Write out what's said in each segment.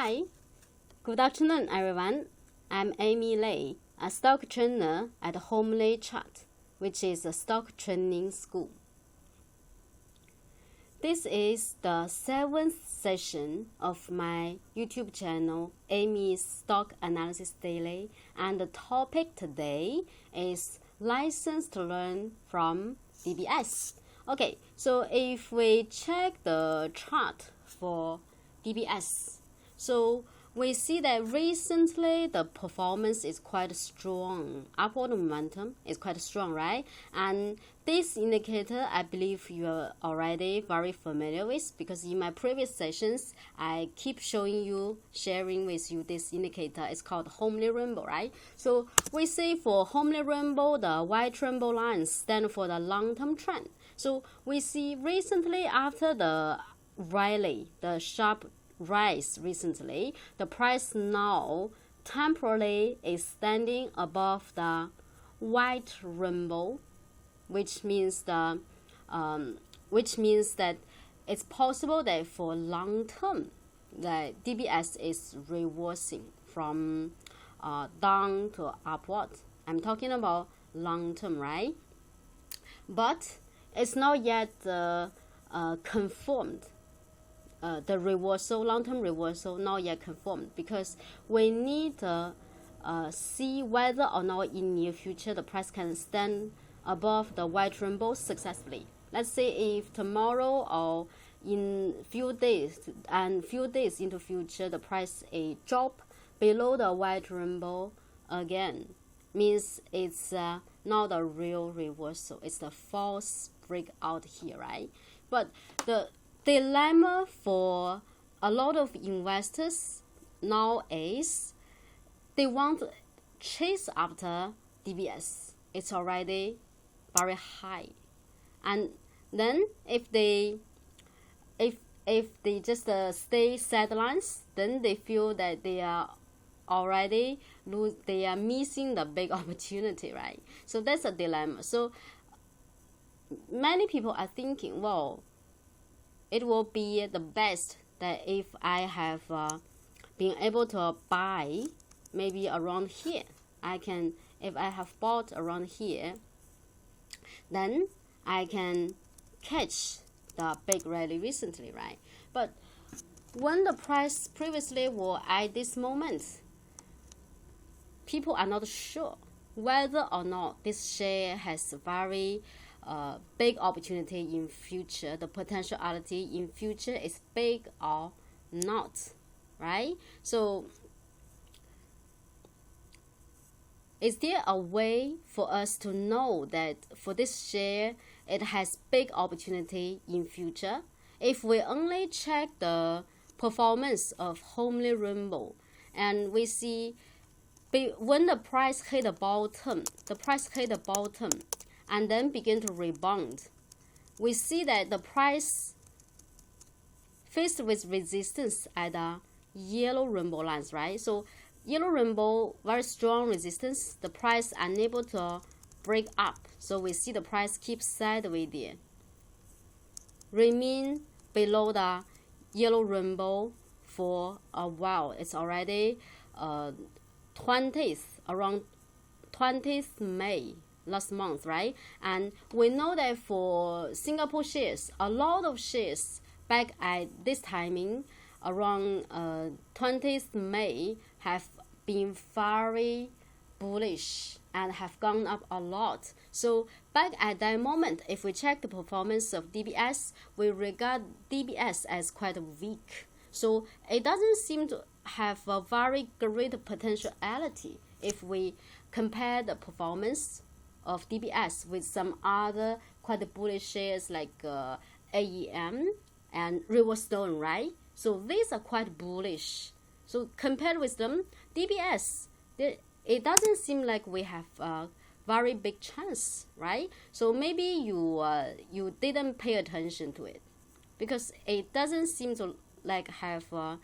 Hi, good afternoon, everyone. I'm Amy Lei, a stock trainer at Homely Chart, which is a stock training school. This is the 7th session of my YouTube channel, Amy's Stock Analysis Daily, and the topic today is License to Learn from DBS. Okay, so if we check the chart for DBS, so we see that recently the performance is quite strong. Upward momentum is quite strong, right? And this indicator, I believe you are already very familiar with, because in my previous sessions, I keep sharing with you this indicator. It's called Homely Rainbow, right? So we see for Homely Rainbow, the white rainbow lines stand for the long-term trend. So we see recently after the rally, the sharp rise recently, the price now temporarily is standing above the white rainbow, which means that it's possible that for long term that DBS is reversing from down to upward. I'm talking about long term, right? But it's not yet confirmed. The reversal, long-term reversal, not yet confirmed, because we need to see whether or not in near future the price can stand above the white rainbow successfully. Let's say if tomorrow or in few days into future the price a drop below the white rainbow again, means it's not a real reversal. It's the false breakout here, right? But the dilemma for a lot of investors now is they want to chase after DBS. It's already very high, and then if they just stay sidelines, then they feel that they are already they are missing the big opportunity, right? So that's a dilemma. So many people are thinking, well, it will be the best that if I have been able to buy maybe around here, if I have bought around here, then I can catch the big rally recently, right? But when the price previously was at this moment, people are not sure whether or not this share has very big opportunity in future. The potentiality in future is big or not, right? So is there a way for us to know that for this share it has big opportunity in future? If we only check the performance of Homely Rainbow, and we see when the price hit the bottom, and then begin to rebound, we see that the price faced with resistance at the yellow rainbow lines, right? So yellow rainbow, very strong resistance, the price unable to break up. So we see the price keep sideways there, remain below the yellow rainbow for a while. It's already around 20th May last month, right? And we know that for Singapore shares, a lot of shares back at this timing around 20th May have been very bullish and have gone up a lot. So back at that moment, if we check the performance of DBS, we regard DBS as quite weak. So it doesn't seem to have a very great potentiality if we compare the performance of DBS with some other quite bullish shares like AEM and Riverstone, right? So these are quite bullish. So compared with them, DBS, it doesn't seem like we have a very big chance, right? So maybe you didn't pay attention to it, because it doesn't seem to like have an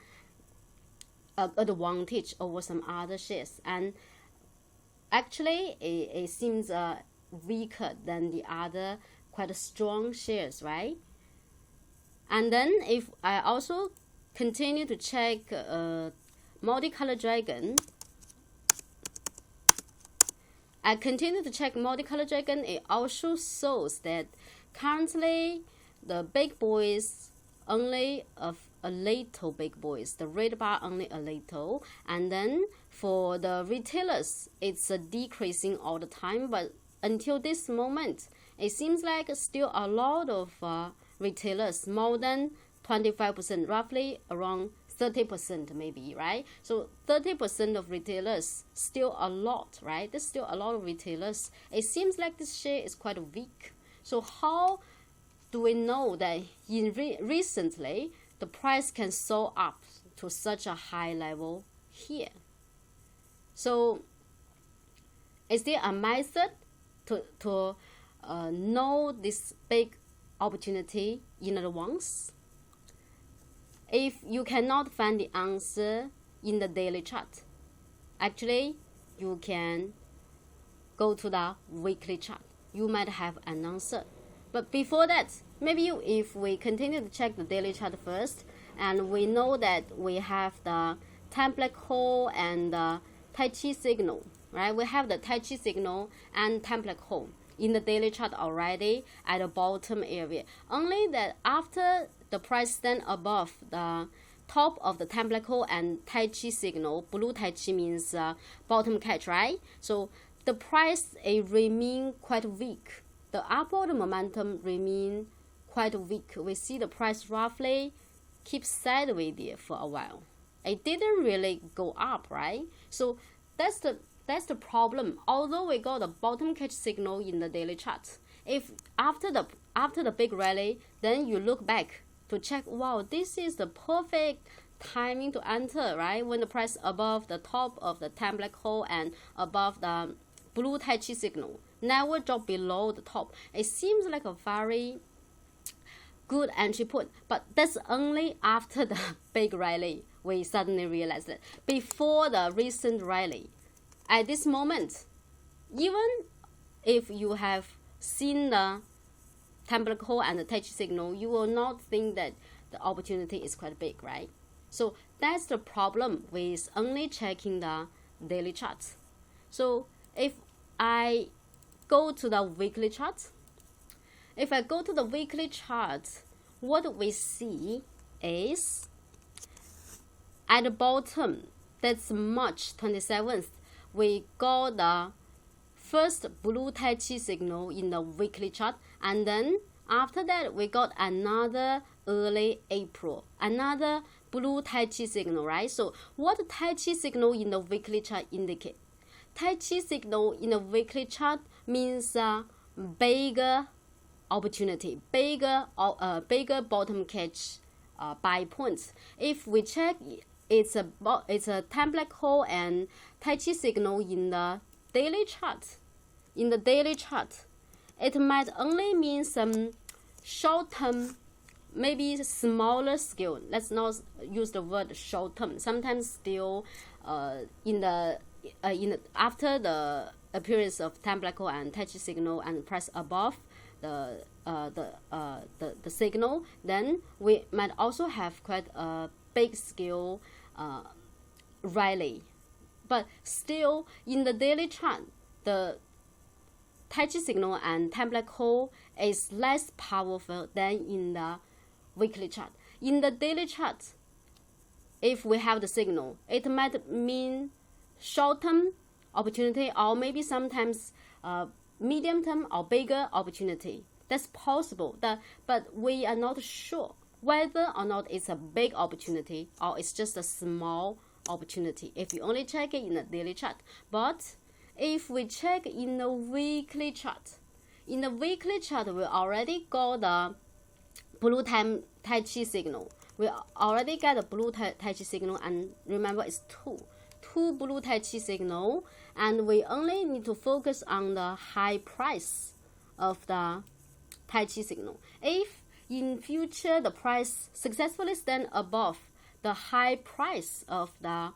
advantage over some other shares, and actually it seems weaker than the other quite strong shares, right? And then if I also continue to check multicolor dragon. I continue to check multicolor dragon. It also shows that currently the big boys only of a little big boys, the red bar only a little, and then for the retailers it's decreasing all the time. But until this moment, it seems like still a lot of retailers, more than 25%, roughly around 30% maybe, right? So 30% of retailers, still a lot, right? There's still a lot of retailers. It seems like this share is quite weak. So how do we know that recently the price can soar up to such a high level here? So is there a method to know this big opportunity in advance? If you cannot find the answer in the daily chart, actually you can go to the weekly chart. You might have an answer. But before that, maybe if we continue to check the daily chart first, and we know that we have the time black hole and the Tai Chi signal, right? We have the Tai Chi signal and time black hole in the daily chart already at the bottom area. Only that after the price stand above the top of the time black hole and Tai Chi signal, blue Tai Chi means bottom catch, right? So the price remain quite weak. The upward momentum remain quite weak. We see the price roughly keep sideways there for a while. It didn't really go up, right? So that's the problem. Although we got a bottom catch signal in the daily chart, if after the big rally, then you look back to check, wow, this is the perfect timing to enter, right? When the price above the top of the time black hole and above the blue Tai Chi signal, never drop below the top. It seems like a very good entry point, but that's only after the big rally. We suddenly realize that before the recent rally, at this moment, even if you have seen the time black hole and the Tai Chi signal, you will not think that the opportunity is quite big, right? So that's the problem with only checking the daily charts. So if I go to the weekly chart, what we see is at the bottom, that's March 27th, we got the first blue Tai Chi signal in the weekly chart, and then after that we got another early April, another blue Tai Chi signal, right? So what Tai Chi signal in the weekly chart indicate? Tai Chi signal in the weekly chart means bigger opportunity, bigger bottom catch buy points. If we check, it's a time black hole and Tai Chi signal in the daily chart. In the daily chart, it might only mean some short-term, maybe smaller scale. Let's not use the word short-term. Sometimes still after the appearance of time black hole and Tai Chi signal and price above the signal, then we might also have quite a big scale rally. But still, in the daily chart, the Tai Chi signal and time black hole is less powerful than in the weekly chart. In the daily chart, if we have the signal, it might mean short-term opportunity, or maybe sometimes medium-term or bigger opportunity. That's possible, but we are not sure whether or not it's a big opportunity or it's just a small opportunity if you only check it in the daily chart. But if we check in the weekly chart, we already got the blue Tai Chi signal. We already got the blue Tai Chi signal, and remember it's two blue Tai Chi signal, and we only need to focus on the high price of the Tai Chi signal. If in future the price successfully stand above the high price of the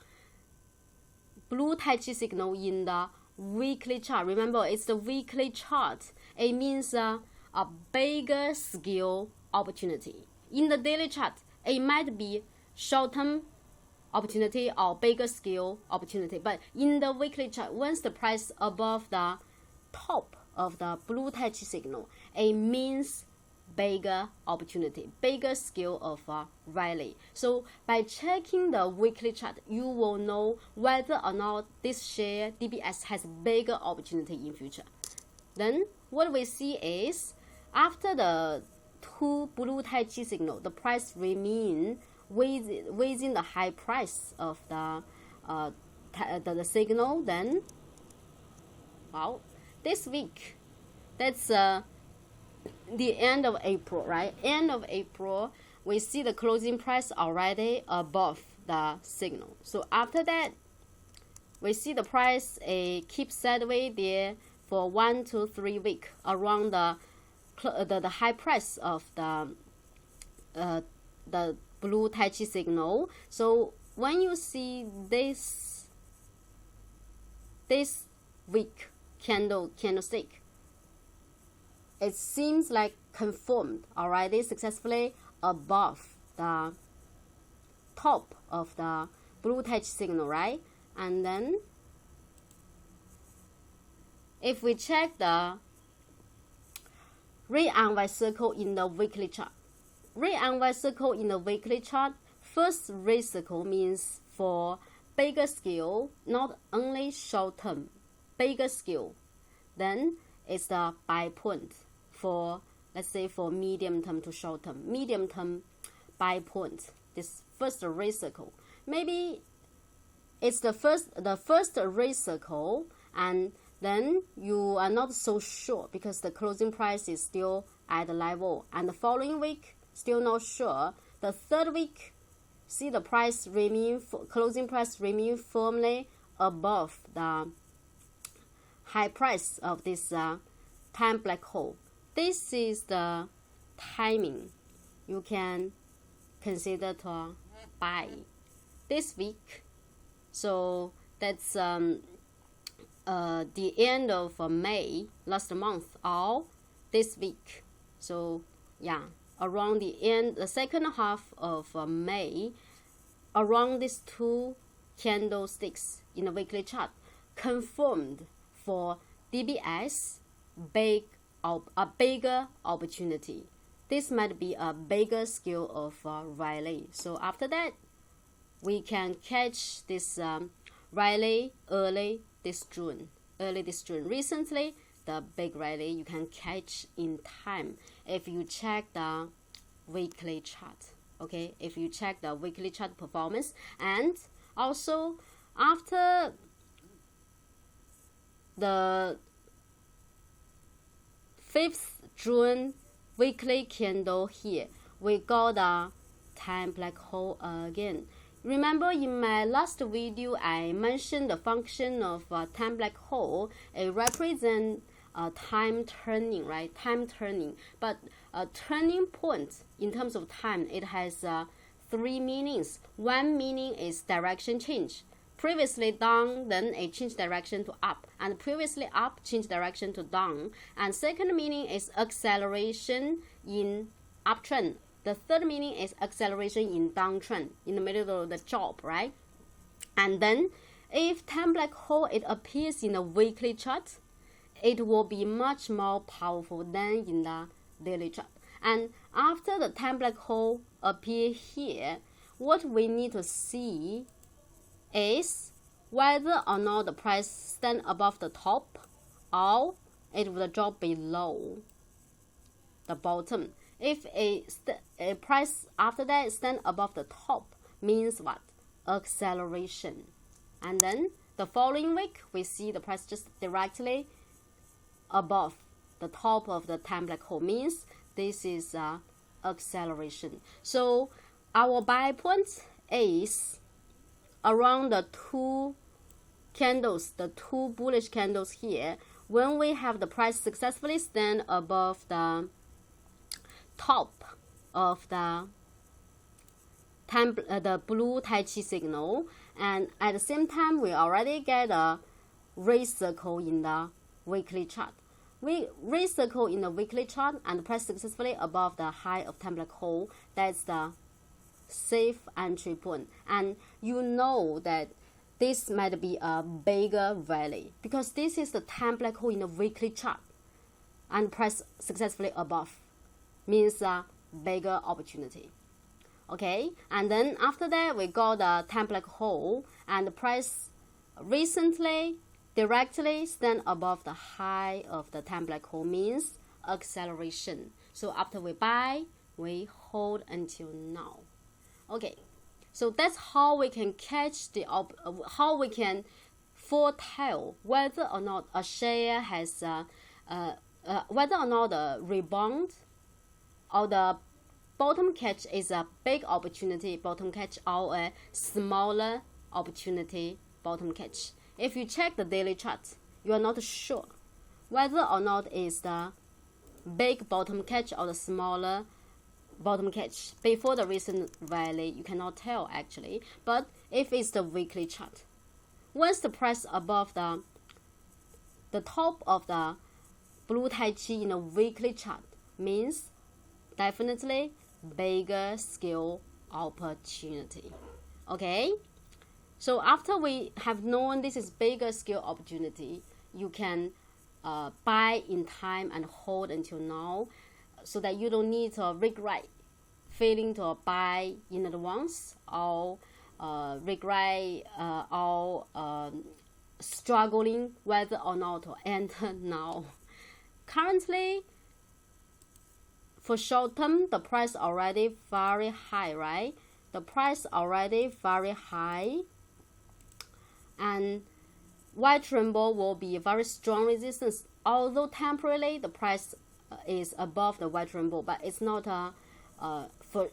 blue Tai Chi signal in the weekly chart, remember it's the weekly chart, it means a bigger scale opportunity. In the daily chart, it might be short-term opportunity or bigger scale opportunity. But in the weekly chart, once the price above the top of the blue touch signal, it means bigger opportunity, bigger scale of rally. So by checking the weekly chart, you will know whether or not this share DBS has bigger opportunity in future. Then what we see is after the two blue touch signal, the price remain within the high price of the signal. Then wow, this week, that's the end of April, right? End of April, we see the closing price already above the signal. So after that, we see the price keep sideways there for 1 to 3 weeks around the high price of the blue Tai Chi signal. So when you see this week candlestick, it seems like confirmed already successfully above the top of the blue touch signal, right? And then if we check the red and white circle in the weekly chart, red and white circle in the weekly chart, first red circle means for bigger scale, not only short term, bigger scale. Then it's the buy point for, let's say, for medium term to short term, medium term buy point. This first red circle, maybe it's the first red circle, and then you are not so sure because the closing price is still at the level, and the following week still not sure. The third week, see the price closing price remain firmly above the high price of this time black hole. This is the timing you can consider to buy this week. So that's the end of May last month or this week. So yeah, around the second half of May, around these two candlesticks in the weekly chart confirmed for DBS a bigger opportunity. This might be a bigger scale of rally. So after that, we can catch this rally early this June. Recently, the big rally you can catch in time if you check the weekly chart. Okay, if you check the weekly chart performance, and also after the 5th June weekly candle here, we got a time black hole again. Remember in my last video, I mentioned the function of time black hole. It represents time turning, right? Time turning. But a turning point in terms of time, it has 3 meanings. One meaning is direction change. Previously down, then it changed direction to up, and previously up changed direction to down. And second meaning is acceleration in uptrend. The third meaning is acceleration in downtrend, in the middle of the job, right? And then if time black hole it appears in the weekly chart, it will be much more powerful than in the daily chart. And after the time black hole appear here, what we need to see is whether or not the price stand above the top or it will drop below the bottom. If a price after that stand above the top, means what? Acceleration. And then the following week, we see the price just directly above the top of the time black hole, means this is acceleration. So our buy point is around the two candles, the two bullish candles here, when we have the price successfully stand above the top of the blue Tai Chi signal, and at the same time we already get a red circle in the weekly chart. Red circle in the weekly chart and price successfully above the high of time black hole. That's the safe entry point, and you know that this might be a bigger rally because this is the time black hole in the weekly chart and price successfully above means a bigger opportunity. Okay, and then after that we got the time black hole and the price recently directly stand above the high of the time black hole means acceleration. So after we buy, we hold until now. Okay, so that's how we can catch how we can foretell whether or not a share has whether or not the rebound or the bottom catch is a big opportunity bottom catch or a smaller opportunity bottom catch. If you check the daily chart, you are not sure whether or not it's the big bottom catch or the smaller bottom catch. Before the recent rally, you cannot tell actually. But if it's the weekly chart, once the price above the top of the blue Tai Chi in a weekly chart means definitely bigger scale opportunity. Okay, so after we have known this is bigger scale opportunity, you can buy in time and hold until now, so that you don't need to regret failing to buy in advance or regret or struggling whether or not to enter now. Currently, for short term, the price already very high, right? The price already very high, and white rainbow will be a very strong resistance. Although temporarily the price is above the white rainbow, but it's not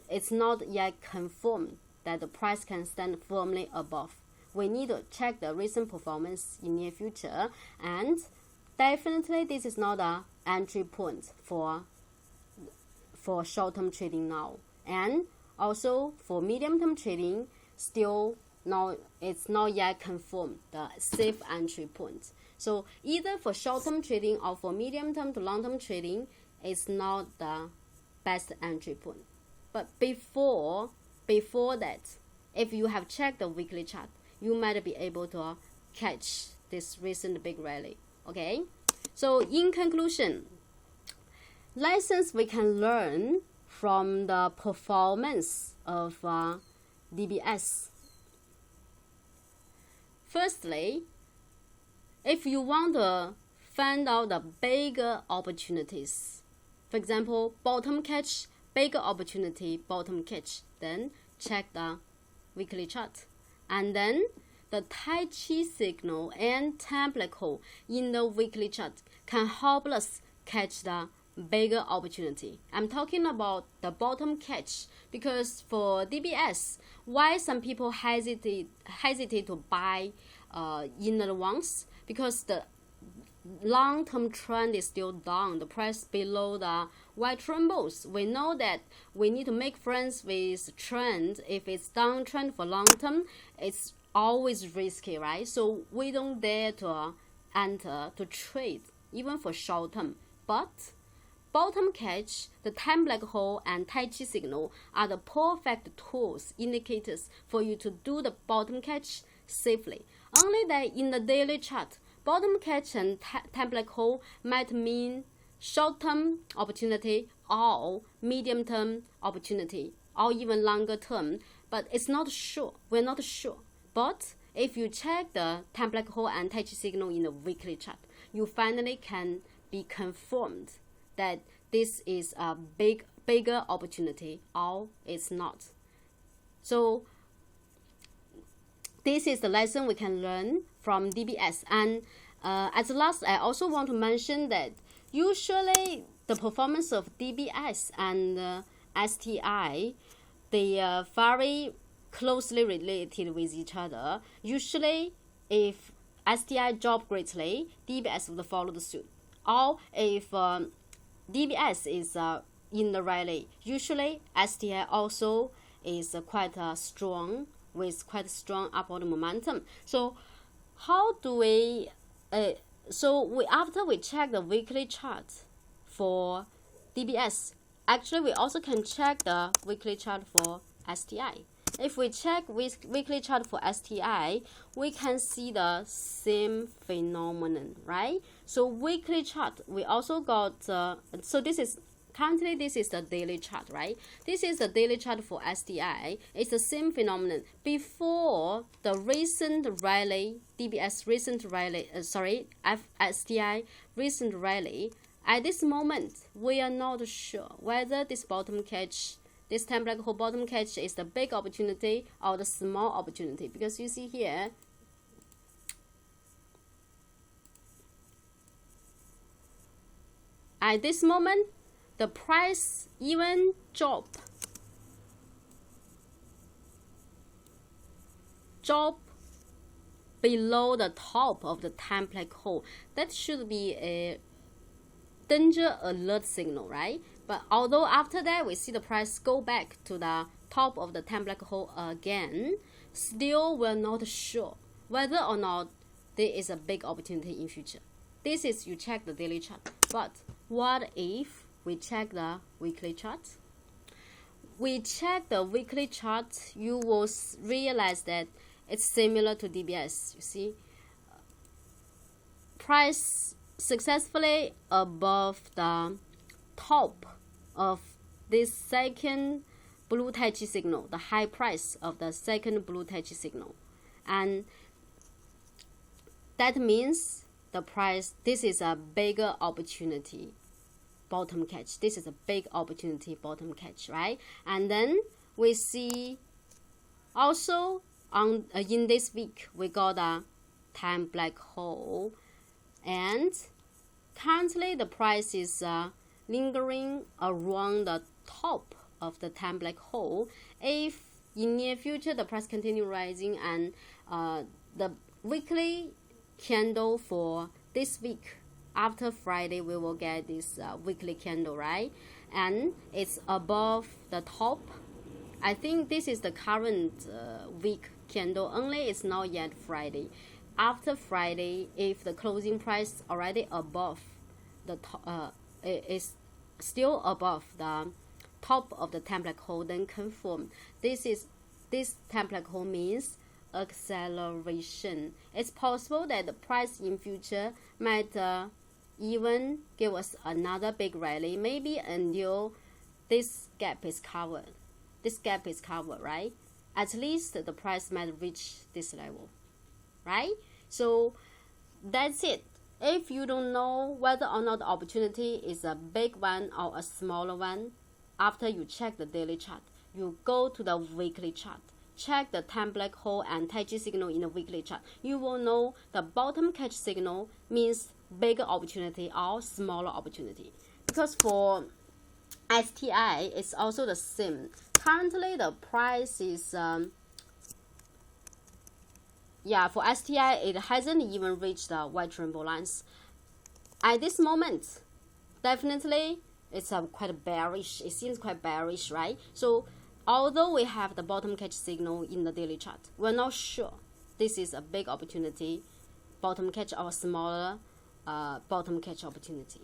it's not yet confirmed that the price can stand firmly above. We need to check the recent performance in near future, and definitely this is not an entry point for short-term trading now, and also for medium-term trading still it's not yet confirmed the safe entry point. So either for short-term trading or for medium-term to long-term trading, it's not the best entry point. But before that, if you have checked the weekly chart, you might be able to catch this recent big rally. Okay, so in conclusion, lessons we can learn from the performance of DBS. Firstly, if you want to find out the bigger opportunities, for example, bottom catch, bigger opportunity, bottom catch, then check the weekly chart. And then the Tai Chi signal and time black hole in the weekly chart can help us catch the bigger opportunity. I'm talking about the bottom catch because for DBS, why some people hesitate to buy in advance, because the long-term trend is still down, the price below the white rainbows. We know that we need to make friends with trend. If it's downtrend for long term, it's always risky, right? So we don't dare to enter to trade even for short term. But bottom catch, the time black hole and Tai Chi signal are the perfect tools, indicators for you to do the bottom catch safely. Only that in the daily chart, bottom catch and time black hole might mean short-term opportunity or medium-term opportunity or even longer term, but it's not sure. We're not sure. But if you check the time black hole and Tai Chi signal in the weekly chart, you finally can be confirmed that this is a bigger opportunity or it's not. So this is the lesson we can learn from DBS. And as last, I also want to mention that usually the performance of DBS and STI, they are very closely related with each other. Usually, if STI drop greatly, DBS would follow suit. Or if DBS is in the rally, usually STI also is quite strong, with quite strong upward momentum. So how do we after we check the weekly chart for DBS, actually we also can check the weekly chart for STI. If we check weekly chart for STI, we can see the same phenomenon, right? So weekly chart, we also got, so this is, currently this is the daily chart, right? This is the daily chart for STI. It's the same phenomenon. Before the recent rally, DBS recent rally, STI recent rally, at this moment, we are not sure whether this bottom catch, this time black hole bottom catch is the big opportunity or the small opportunity, because you see here, at this moment, the price even drop below the top of the time black hole. That should be a danger alert signal, right? But although after that we see the price go back to the top of the time black hole again, still we're not sure whether or not there is a big opportunity in future. This is you check the daily chart. But what if we check the weekly chart? We check the weekly chart, you will realize that it's similar to DBS. You see, price successfully above the top of this second blue Tai Chi signal, the high price of the second blue Tai Chi signal. And that means the price, this is a bigger opportunity bottom catch. This is a big opportunity bottom catch, right? And then we see also on in this week we got a time black hole, and currently the price is lingering around the top of the time black hole. If in near future the price continue rising and the weekly candle for this week, after Friday we will get this weekly candle, right? And it's above the top. I think this is the current week candle, only it's not yet Friday. After Friday, if the closing price already above the top, is still above the top of the time black hole, then confirm this time black hole means acceleration. It's possible that the price in future might even give us another big rally, maybe until this gap is covered. This gap is covered, right? At least the price might reach this level, right? So that's it. If you don't know whether or not the opportunity is a big one or a smaller one, after you check the daily chart, you go to the weekly chart. Check the time black hole and Tai Chi signal in the weekly chart. You will know the bottom catch signal means bigger opportunity or smaller opportunity. Because for STI, it's also the same. Currently, the price is, for STI, it hasn't even reached the white rainbow lines. At this moment, definitely, it's quite bearish. It seems quite bearish, right? So, although we have the bottom catch signal in the daily chart, we're not sure this is a big opportunity, bottom catch or smaller bottom catch opportunity.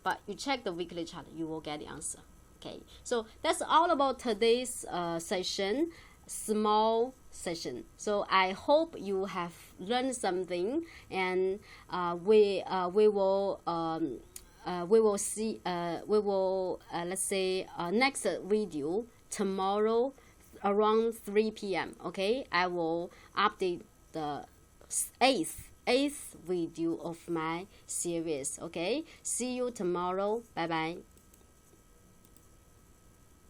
But you check the weekly chart, you will get the answer. Okay, so that's all about today's session, small session. So I hope you have learned something, and we will see let's say next video tomorrow around 3 p.m. Okay, I will update the eighth video of my series. Okay, see you tomorrow. Bye bye.